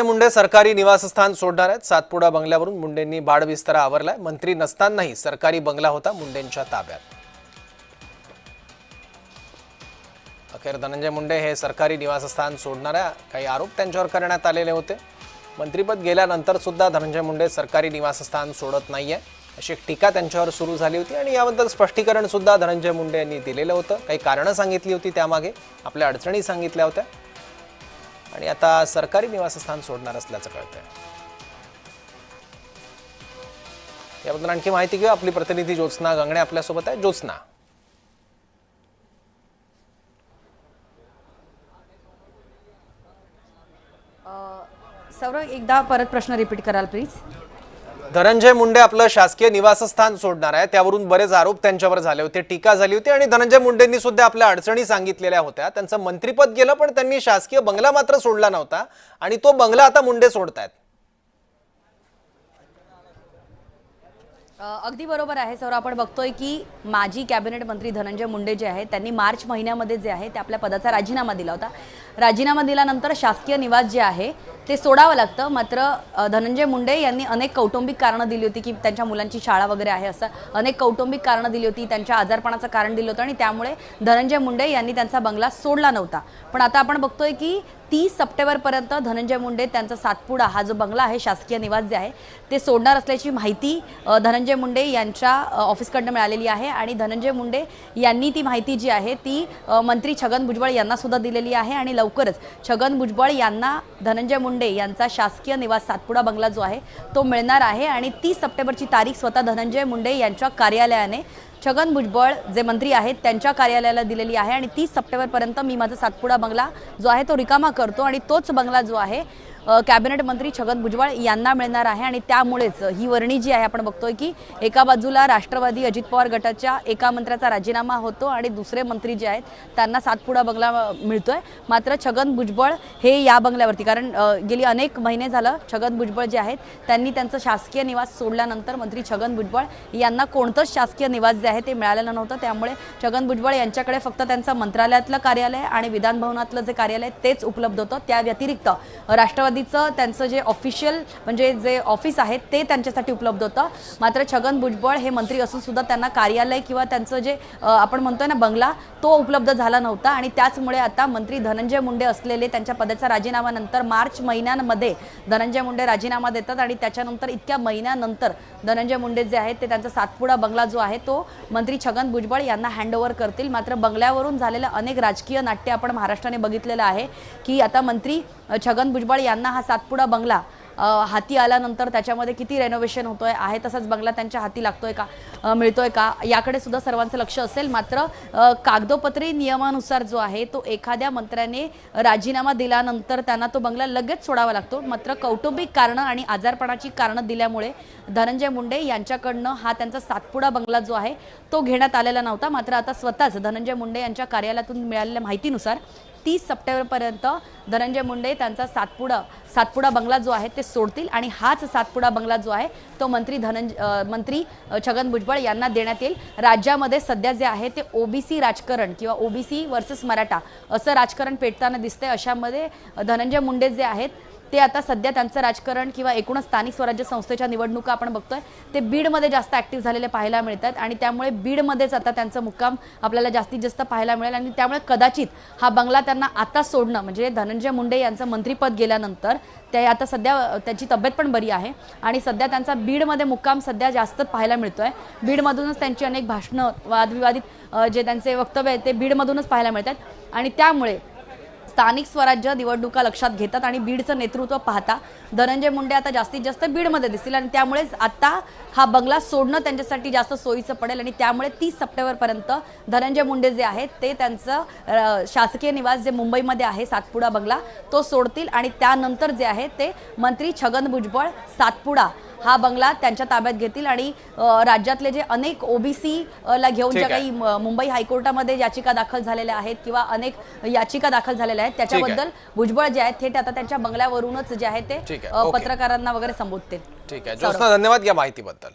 मुंडे सरकारी निवासस्थान सोडणार आहेत। सातपुडा बंगल्यावरून मुंडेंनी बाडबिस्तरा आवरलाय। मंत्री नसतानाही सरकारी बंगला होता मुंडेंच्या ताब्यात। अखेर धनंजय मुंडे हे सरकारी निवासस्थान सोडणार आहे। काही आरोप त्यांच्यावर करण्यात आलेले होते। मंत्रीपद गेल्यानंतर सुद्धा धनंजय मुंडे सरकारी निवासस्थान सोडत नाहीये अशी एक टीका त्यांच्यावर सुरू झाली होती आणि याबद्दल स्पष्टीकरण सुद्धा धनंजय मुंडे यांनी दिलेलं होतं। काही कारणं सांगितली होती, त्यामागे आपल्या अडचणी सांगितल्या होत्या आणि आता सरकारी निवासस्थान सोडणार असल्याचं कळतंय। याबद्दल आणखी माहिती घेऊ। आपली प्रतिनिधी ज्योत्स्ना गंगणे आपल्या सोबत आहे। ज्योत्स्ना, सौरभ, एकदा परत प्रश्न रिपीट कराल प्लीज। धनंजय मुंडे आपलं शासकीय निवासस्थान सोडणार आहे, त्यावरून बरेच आरोप त्यांच्यावर झाले होते, टीका झाली होती आणि धनंजय मुंडेंनी सुद्धा आपल्या अडचणी सांगितलेल्या होत्या। त्यांचं मंत्रिपद गेलं पण त्यांनी शासकीय बंगला मात्र सोडला नव्हता आणि तो बंगला आता मुंडे सोडतायत। अगदी बरोबर आहे सौरभ, आपण बघतोय की माजी कॅबिनेट मंत्री धनंजय मुंडे जे आहेत त्यांनी मार्च महिन्यामध्ये जे आहे ते आपल्या पदाचा राजीनामा दिला होता। राजीनामा दिल्यानंतर शासकीय निवास जे आहे ते सोडावं लागतं। मात्र धनंजय मुंडे यांनी अनेक कौटुंबिक कारणं दिली होती की त्यांच्या मुलांची शाळा वगैरे आहे, असं अनेक कौटुंबिक कारणं दिली होती, त्यांच्या आजारपणाचं कारण दिलं होतं आणि त्यामुळे धनंजय मुंडे यांनी त्यांचा बंगला सोडला नव्हता। पण आता आपण बघतोय की 30 सप्टेंबरपर्यंत धनंजय मुंडे त्यांचा सातपुडा हा जो बंगला आहे, शासकीय निवास जे आहे ते सोडणार असल्याची माहिती धनंजय मुंडे यांच्या ऑफिसकडनं मिळालेली आहे आणि धनंजय मुंडे यांनी ती माहिती जी आहे ती मंत्री छगन भुजबळ यांना सुद्धा दिलेली आहे आणि लवकरच छगन भुजबळ यांना धनंजय मुंडे यांचा शासकीय निवास सातपुडा बंगला जो आहे तो मिळणार आहे आणि 30 सप्टेंबरची तारीख स्वतः धनंजय मुंडे यांच्या कार्यालयाने छगन भुजबळ जे मंत्री आहेत त्यांच्या कार्यालयाला दिलेली आहे आणि 30 सप्टेंबरपर्यंत मी माझा सातपुडा बंगला जो आहे तो रिकामा करतो आणि तोच बंगला जो आहे कॅबिनेट मंत्री छगन भुजबळ यांना मिळणार आहे आणि त्यामुळेच ही वर्णी जी आहे आपण बघतोय की एका बाजूला राष्ट्रवादी अजित पवार गटाच्या एका मंत्र्याचा राजीनामा होतो आणि दुसरे मंत्री जे आहेत त्यांना सातपुडा बंगला मिळतोय। मात्र छगन भुजबळ हे या बंगल्यावरती, कारण गेली अनेक महिने झालं छगन भुजबळ जे आहेत त्यांनी त्यांचं शासकीय निवास सोडल्यानंतर मंत्री छगन भुजबळ यांना कोणतंच शासकीय निवास जे आहे ते मिळालेलं नव्हतं। त्यामुळे छगन भुजबळ यांच्याकडे फक्त त्यांचं मंत्रालयातलं कार्यालय आणि विधान भवनातलं जे कार्यालय तेच उपलब्ध होतं। त्या व्यतिरिक्त राष्ट्रवादी त्यांचं जे ऑफिशियल म्हणजे जे ऑफिस आहे ते त्यांच्यासाठी उपलब्ध होतं। मात्र छगन भुजबळ हे मंत्री असून सुद्धा त्यांना कार्यालय किंवा त्यांचं जे आपण म्हणतोय ना बंगला तो उपलब्ध झाला नव्हता आणि त्याचमुळे आता मंत्री धनंजय मुंडे असलेले त्यांच्या पदाचा राजीनामा नंतर मार्च महिन्यामध्ये धनंजय मुंडे राजीनामा देतात आणि त्याच्यानंतर इतक्या महिन्यानंतर धनंजय मुंडे जे आहेत ते त्यांचा सातपुडा बंगला जो आहे तो मंत्री छगन भुजबळ यांना हँडओव्हर करतील। मात्र बंगल्यावरून झालेलं अनेक राजकीय नाट्य आपण महाराष्ट्राने बघितलेलं आहे की आता मंत्री छगन भुजबळ यांना हा सातपुडा बंगला हाती आल्यानंतर त्याच्यामध्ये किती रेनोव्हेशन होतोय, आहे तसाच बंगला त्यांच्या हाती लागतोय का, मिळतोय का, याकडे सुद्धा सर्वांचं लक्ष असेल। मात्र कागदोपत्री नियमानुसार जो आहे तो एखाद्या मंत्र्याने राजीनामा दिल्यानंतर त्यांना तो बंगला लगेच सोडावा लागतो। मात्र कौटुंबिक कारणं आणि आजारपणाची कारणं दिल्यामुळे धनंजय मुंडे यांच्याकडनं हा त्यांचा सातपुडा बंगला जो आहे तो घेण्यात आलेला नव्हता। मात्र आता स्वतःच धनंजय मुंडे यांच्या कार्यालयातून मिळालेल्या माहितीनुसार 30 सप्टेंबरपर्यंत धनंजय मुंडे त्यांचा सातपुडा बंगला जो आहे ते सोडतील आणि हाच सातपुडा बंगला जो आहे तो मंत्री छगन भुजबळ यांना देण्यात येईल। राज्यामध्ये सध्या जे आहे ते ओबीसी राजकारण किंवा ओबीसी वर्सेस मराठा असं राजकारण पेटताना दिसतंय। अशामध्ये धनंजय मुंडे जे आहेत ते आता सध्या त्यांचं राजकारण किंवा एकूणच स्थानिक स्वराज्य संस्थेच्या निवडणुका आपण बघतोय ते बीडमध्ये जास्त ॲक्टिव्ह झालेले पाहायला मिळतात आणि त्यामुळे बीडमध्येच आता त्यांचं मुक्काम आपल्याला जास्तीत जास्त पाहायला मिळेल आणि त्यामुळे कदाचित हा बंगला त्यांना आता सोडणं म्हणजे धनंजय मुंडे यांचं मंत्रिपद गेल्यानंतर ते आता सध्या त्याची तब्येत पण बरी आहे आणि सध्या त्यांचा बीडमध्ये मुक्काम सध्या जास्त पाहायला मिळतोय। बीडमधूनच त्यांची अनेक भाषणं वादविवादित जे त्यांचे वक्तव्य आहेत ते बीडमधूनच पाहायला मिळतात आणि त्यामुळे स्थानिक स्वराज्य निवडणुका लक्षात घेतात आणि बीडचं नेतृत्व पाहता धनंजय मुंडे आता जास्तीत जास्त बीडमध्ये दिसतील आणि त्यामुळेच आता हा बंगला सोडणं त्यांच्यासाठी जास्त सोयीचं पडेल आणि त्यामुळे 30 सप्टेंबरपर्यंत धनंजय मुंडे जे आहेत ते त्यांचं शासकीय निवास जे मुंबईमध्ये आहे सातपुडा बंगला तो सोडतील आणि त्यानंतर जे आहे ते मंत्री छगन भुजबळ सातपुडा हा बंगला त्यांच्या ताब्यात घेतील आणि राज्यातले जे अनेक ओबीसी ला घेऊन ज्या काही मुंबई हायकोर्टामध्ये याचिका दाखल झालेल्या आहेत किंवा अनेक याचिका दाखल झालेल्या आहेत त्याच्याबद्दल भुजबळ जे आहेत थेट आता त्यांच्या बंगल्यावरूनच जे आहे ते पत्रकारांना वगैरे संबोधतील। ठीक आहे, ज्योत्स्ना धन्यवाद या माहितीबद्दल।